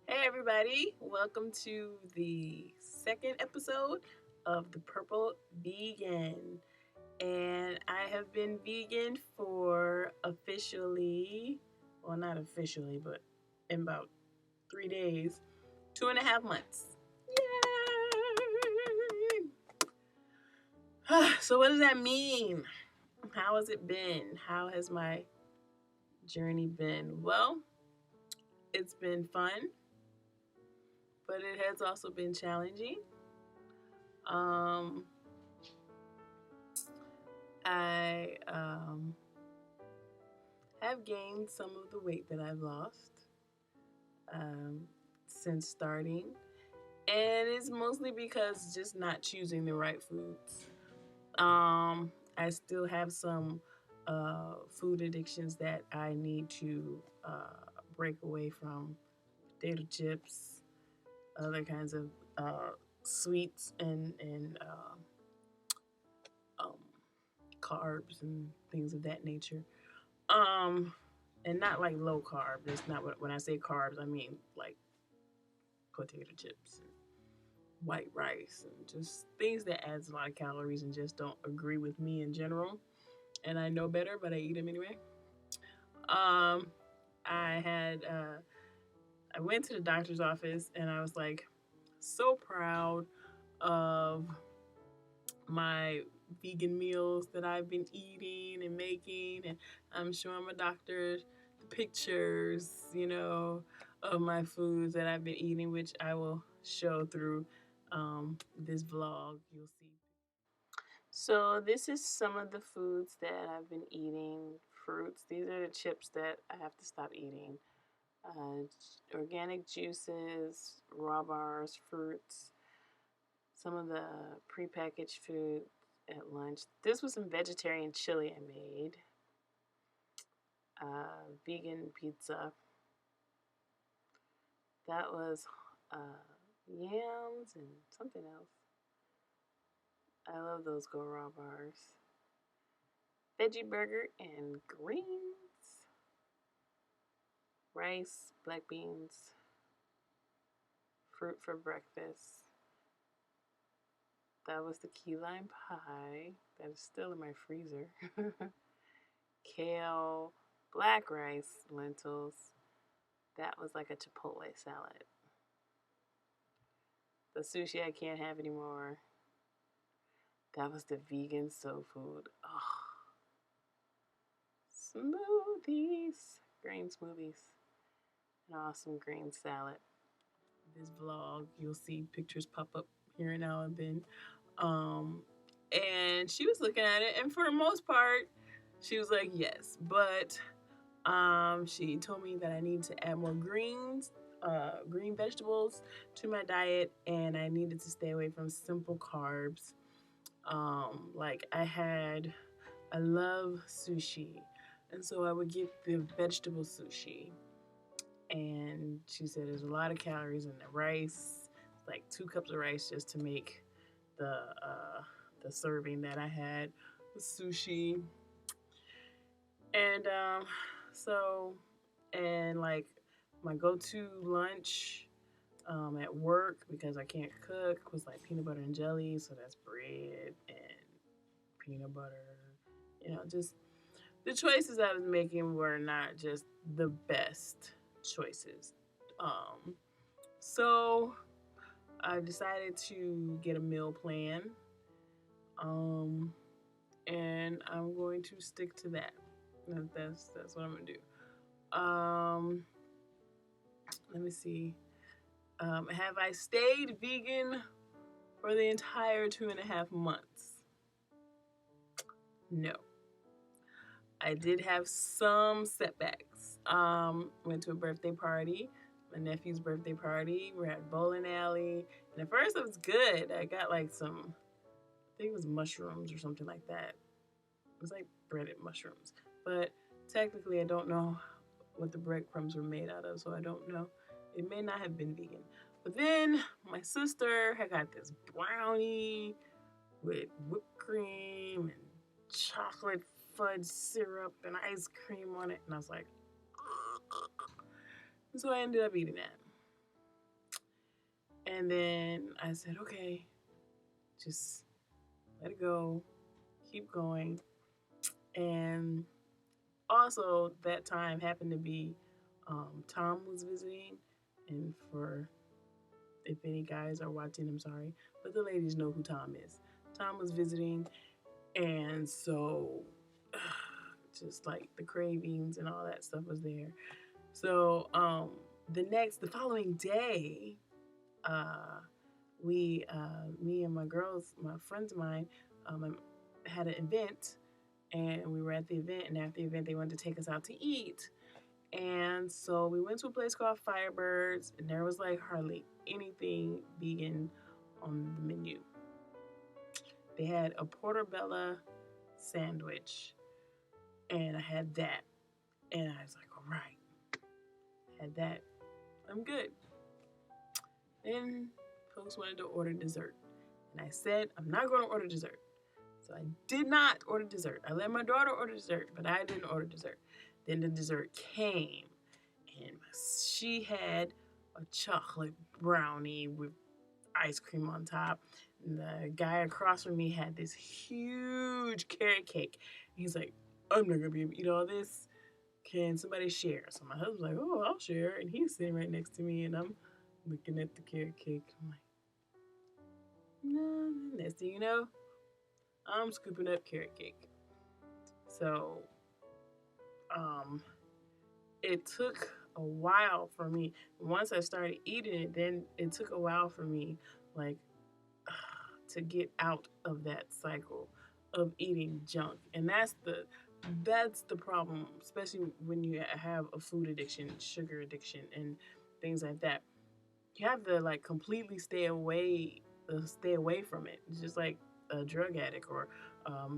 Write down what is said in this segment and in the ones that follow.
Hey everybody, welcome to the second episode of the Purple Vegan. And I have been vegan for officially, well not officially, but in about 3 days, 2.5 months. Yay! So what does that mean? How has it been? How has my journey been? Well, it's been fun, but it has also been challenging. I have gained some of the weight that I've lost since starting, and it's mostly because just not choosing the right foods. I still have some food addictions that I need to break away from: potato chips, other kinds of sweets, and carbs and things of that nature. And not like low carb. That's not when I say carbs, I mean like potato chips and white rice and just things that adds a lot of calories and just don't agree with me in general. And I know better, but I eat them anyway. I went to the doctor's office and I was like so proud of my vegan meals that I've been eating and making, and I'm showing my doctor the pictures, of my foods that I've been eating, which I will show through this vlog. You'll see. So this is some of the foods that I've been eating. Fruits. These are the chips that I have to stop eating. Organic juices, raw bars, fruits, some of the prepackaged food at lunch. This was some vegetarian chili I made. Vegan pizza. That was yams and something else. I love those Go Raw bars. Veggie burger and greens. Rice, black beans, fruit for breakfast. That was the key lime pie. That is still in my freezer. Kale, black rice, lentils. That was like a chipotle salad. The sushi I can't have anymore. That was the vegan soul food. Oh. Smoothies. Green smoothies. An awesome green salad. This vlog, you'll see pictures pop up here and now and then. And she was looking at it, and for the most part, she was like, yes. But she told me that I need to add more green vegetables to my diet, and I needed to stay away from simple carbs. I love sushi, and so I would get the vegetable sushi. And she said there's a lot of calories in the rice, like 2 cups of rice just to make the serving that I had with sushi. And like my go-to lunch at work, because I can't cook, was like peanut butter and jelly. So that's bread and peanut butter. Just the choices I was making were not just the best choices. So I decided to get a meal plan. And I'm going to stick to that. That's what I'm gonna do. Let me see. Have I stayed vegan for the entire 2.5 months? No. I did have some setbacks. Went to a birthday party, my nephew's birthday party. We're at bowling alley, and at first it was good. I got like some, I think it was mushrooms or something like that. It was like breaded mushrooms, but technically I don't know what the breadcrumbs were made out of, so I don't know. It may not have been vegan. But then my sister had got this brownie with whipped cream and chocolate fudge syrup and ice cream on it, and I was like, ugh. And so I ended up eating that. And then I said, okay, just let it go, keep going. And also, that time happened to be Tom was visiting, and for if any guys are watching, I'm sorry, but the ladies know who Tom is. Tom was visiting, and so just like the cravings and all that stuff was there. So the following day, me and my girls, my friends of mine, had an event, and we were at the event. And after the event, they wanted to take us out to eat. And so we went to a place called Firebirds, and there was like hardly anything vegan on the menu. They had a portobello sandwich, and I had that, and I was like, all right, had that, I'm good. Then folks wanted to order dessert, and I said, I'm not going to order dessert. So I did not order dessert. I let my daughter order dessert, but I didn't order dessert. Then the dessert came, and she had a chocolate brownie with ice cream on top. And the guy across from me had this huge carrot cake. He's like, I'm not going to be able to eat all this. Can somebody share? So my husband's like, oh, I'll share. And he's sitting right next to me, and I'm looking at the carrot cake. I'm like, no. Next thing you know, I'm scooping up carrot cake. So, it took a while for me. Once I started eating it, then it took a while for me, like, to get out of that cycle of eating junk. And that's the problem, especially when you have a food addiction, sugar addiction, and things like that. You have to like completely stay away from it. It's just like a drug addict or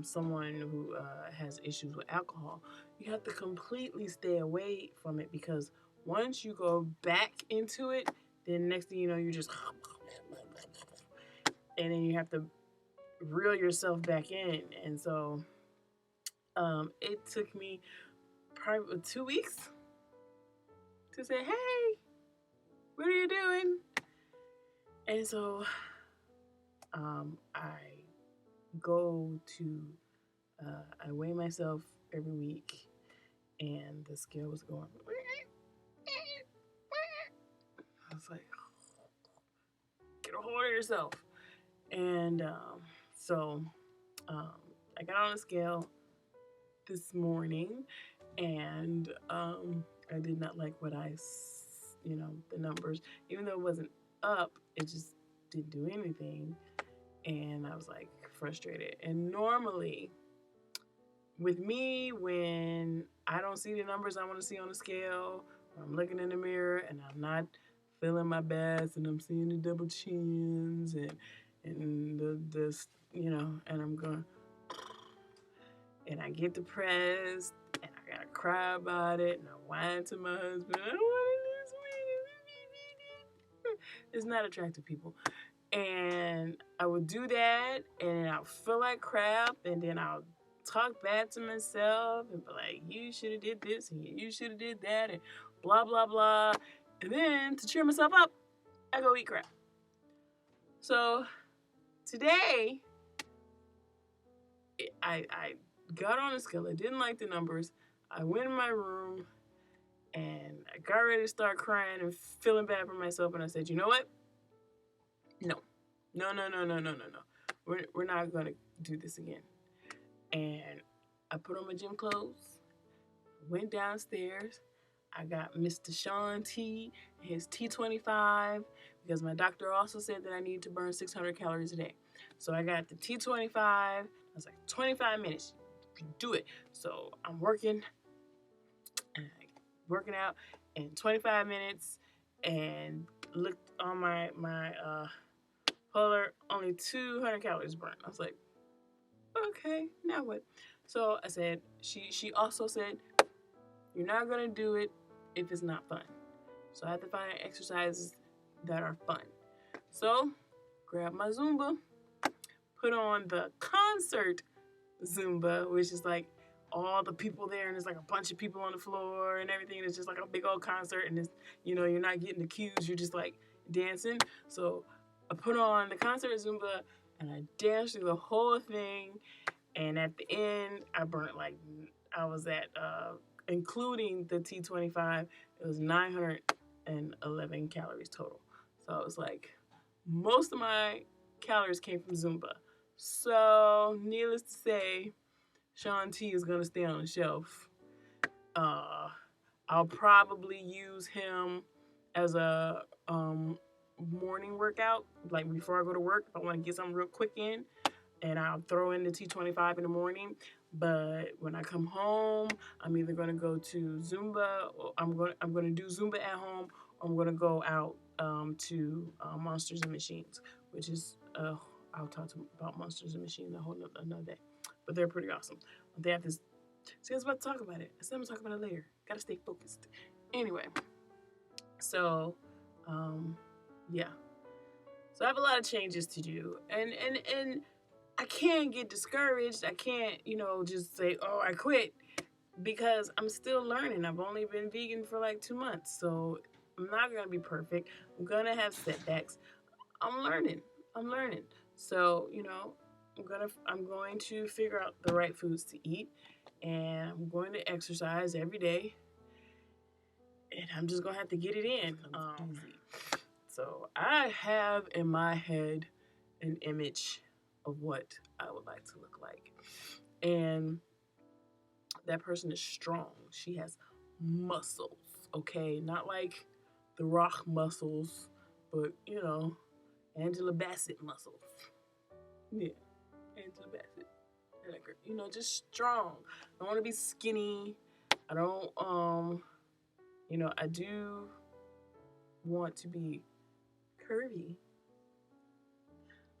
someone who has issues with alcohol. You have to completely stay away from it, because once you go back into it, then next thing you know, you just and then you have to reel yourself back in. And so it took me probably 2 weeks to say, hey, what are you doing? And so I go to, I weigh myself every week, and the scale was going. I was like, get a hold of yourself. And so I got on the scale this morning, and I did not like what the numbers, even though it wasn't up, it just didn't do anything. And I was like frustrated. And normally with me, when I don't see the numbers I want to see on the scale, or I'm looking in the mirror and I'm not feeling my best, and I'm seeing the double chins and the and I'm going, and I get depressed, and I gotta cry about it, and I whine to my husband, I don't want to lose weight. It's not attractive, people. And I would do that, and I'll feel like crap, and then I'll talk bad to myself and be like, you should have did this, and you should have did that, and blah, blah, blah. And then to cheer myself up, I go eat crap. So today, I got on the scale. I didn't like the numbers. I went in my room, and I got ready to start crying and feeling bad for myself. And I said, you know what? No. We're not going to do this again. And I put on my gym clothes, went downstairs. I got Mr. Sean T, his T25, because my doctor also said that I need to burn 600 calories a day. So I got the T25. I was like, 25 minutes, you can do it. So I'm working out in 25 minutes, and looked on my polar, only 200 calories burned. I was like, okay, now what? So I said, she also said, you're not going to do it if it's not fun. So I have to find exercises that are fun. So grab my Zumba, put on the concert Zumba, which is like all the people there, and there's like a bunch of people on the floor and everything. It's just like a big old concert, and it's, you're not getting the cues. You're just like dancing. So I put on the concert Zumba and I danced through the whole thing. And at the end, I burnt like, I was at, including the T25, it was 911 calories total. So it was like, most of my calories came from Zumba. So needless to say, Sean T is going to stay on the shelf. I'll probably use him as a morning workout, like before I go to work, if I want to get something real quick in, and I'll throw in the T25 in the morning. But when I come home, I'm either going to go to Zumba, or I'm going to do Zumba at home, or I'm going to go out to Monsters and Machines, which is I'll talk about Monsters and Machines another day, but they're pretty awesome. They have this. See, I was about to talk about it. I said I'm gonna talk about it later. Gotta stay focused. Anyway, so yeah. So I have a lot of changes to do, and I can't get discouraged. I can't, just say, oh, I quit, because I'm still learning. I've only been vegan for like 2 months, so I'm not gonna be perfect. I'm gonna have setbacks. I'm learning. So, I'm going to figure out the right foods to eat, and I'm going to exercise every day, and I'm just gonna have to get it in. So I have in my head an image of what I would like to look like, and that person is strong. She has muscles, okay, not like the Rock muscles, but Angela Bassett muscles. Yeah, Angela Bassett. Just strong. I don't want to be skinny. I don't, I do want to be curvy,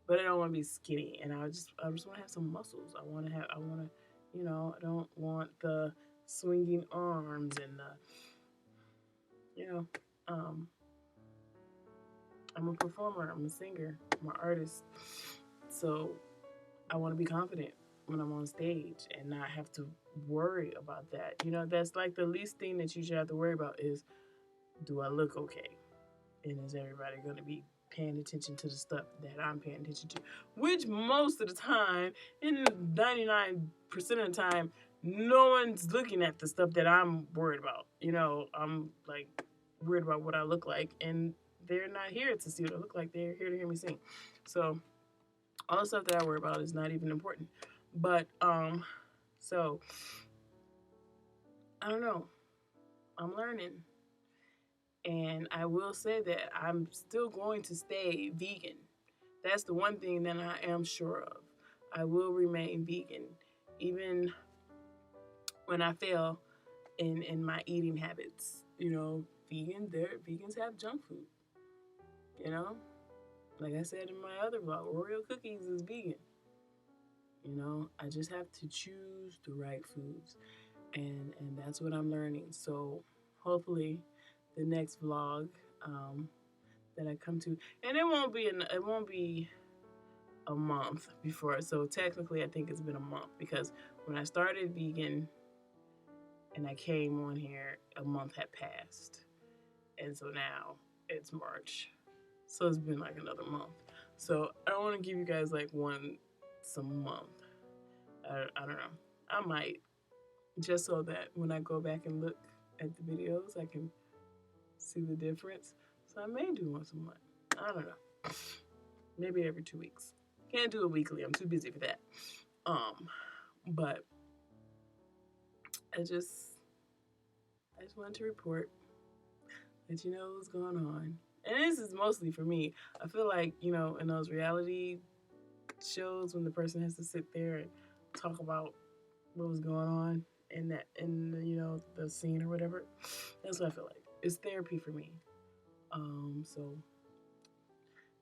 but I don't want to be skinny. And I just want to have some muscles. I don't want the swinging arms and I'm a performer. I'm a singer. I'm an artist. So I want to be confident when I'm on stage and not have to worry about that. That's like the least thing that you should have to worry about is, do I look okay? And is everybody going to be paying attention to the stuff that I'm paying attention to? Which most of the time, in 99% of the time, no one's looking at the stuff that I'm worried about. I'm like worried about what I look like, and they're not here to see what I look like. They're here to hear me sing. So all the stuff that I worry about is not even important. But, so, I don't know. I'm learning. And I will say that I'm still going to stay vegan. That's the one thing that I am sure of. I will remain vegan. Even when I fail in my eating habits. Vegans have junk food. Like I said in my other vlog, Oreo cookies is vegan. I just have to choose the right foods, and that's what I'm learning. So hopefully the next vlog that I come to, and it won't be a month before. So technically I think it's been a month, because when I started vegan and I came on here, a month had passed, and so now it's March. So it's been like another month. So I don't want to give you guys like some month. I don't know. I might, just so that when I go back and look at the videos, I can see the difference. So I may do once a month. I don't know. Maybe every 2 weeks. Can't do it weekly. I'm too busy for that. But I just wanted to report, let you know what's going on. And this is mostly for me. I feel like, in those reality shows, when the person has to sit there and talk about what was going on in the scene or whatever, that's what I feel like. It's therapy for me. So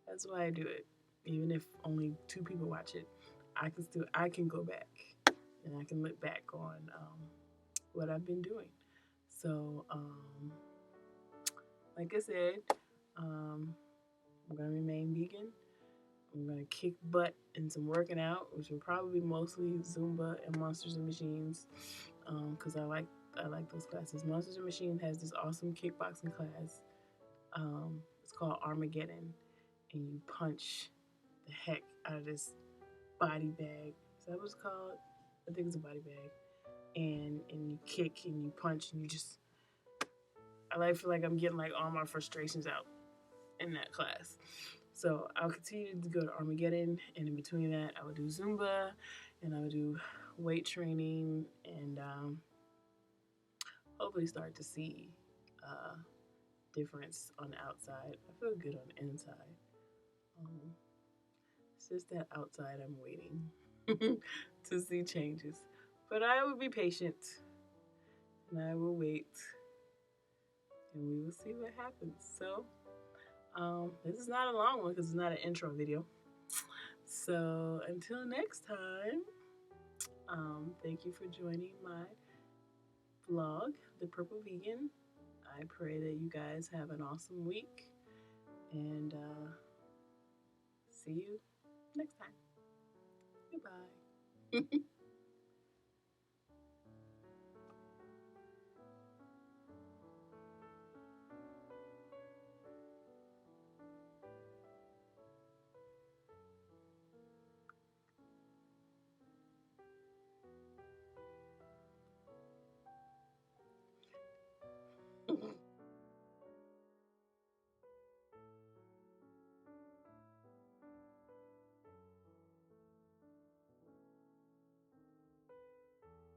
that's why I do it. Even if only 2 people watch it, I can go back and I can look back on what I've been doing. So like I said, I'm gonna remain vegan. I'm going to kick butt in some working out, which will probably be mostly Zumba and Monsters and Machines, because I like those classes. Monsters and Machines has this awesome kickboxing class. It's called Armageddon, and you punch the heck out of this body bag. Is that what it's called? I think it's a body bag. And you kick and you punch and you just, I feel like I'm getting like all my frustrations out in that class. So I'll continue to go to Armageddon, and in between that, I would do Zumba, and I would do weight training, and hopefully start to see difference on the outside. I feel good on the inside. It's just that outside I'm waiting to see changes. But I will be patient, and I will wait, and we will see what happens. So this is not a long one because it's not an intro video. So until next time, thank you for joining my vlog, The Purple Vegan. I pray that you guys have an awesome week, and see you next time. Goodbye.